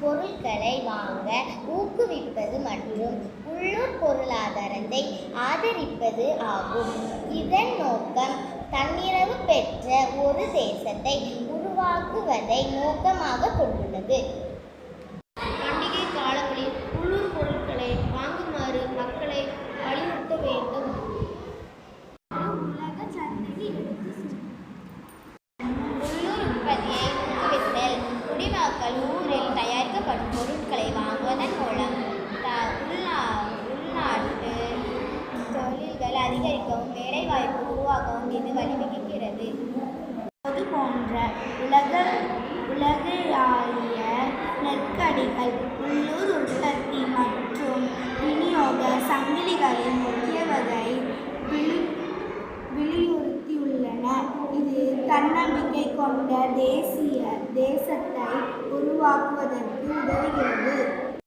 பொருட்களை வாங்க ஊக்குவிப்பது மற்றும் உள்ளூர் பொருளாதாரத்தை ஆதரிப்பது ஆகும். இதன் நோக்கம் தன்னிறைவு பெற்ற ஒரு தேசத்தை உருவாக்குவதை நோக்கமாக கொண்டுள்ளது. பண்டிகை காலங்களில் உள்ளூர் பொருட்களை வாங்குமாறு மக்களை வலியுறுத்த வேண்டும். உலக சந்தைக்கு உள்ளூர் உற்பத்தியை ஊக்குவித்தல். குடிமக்கள் ஊரில் தயாரிக்கப்படும் பொருட்களை வாங்குவதன் மூலம் உள்நாட்டு தொழில்கள் அதிகரிக்கவும் வேலைவாய்ப்பு உருவாக்கவும் இது வழிவகுக்கிறது. இது போன்ற உலகளாவிய நெருக்கடிகள் உள்ளூர் உற்பத்தி மற்றும் விநியோக சங்கிலிகளின் முக்கியத்துவத்தை வலியுறுத்தியுள்ளன. இது தன்னம்பிக்கை கொண்ட தேசத்தை உருவாக்குவதற்கு உதவுகிறது.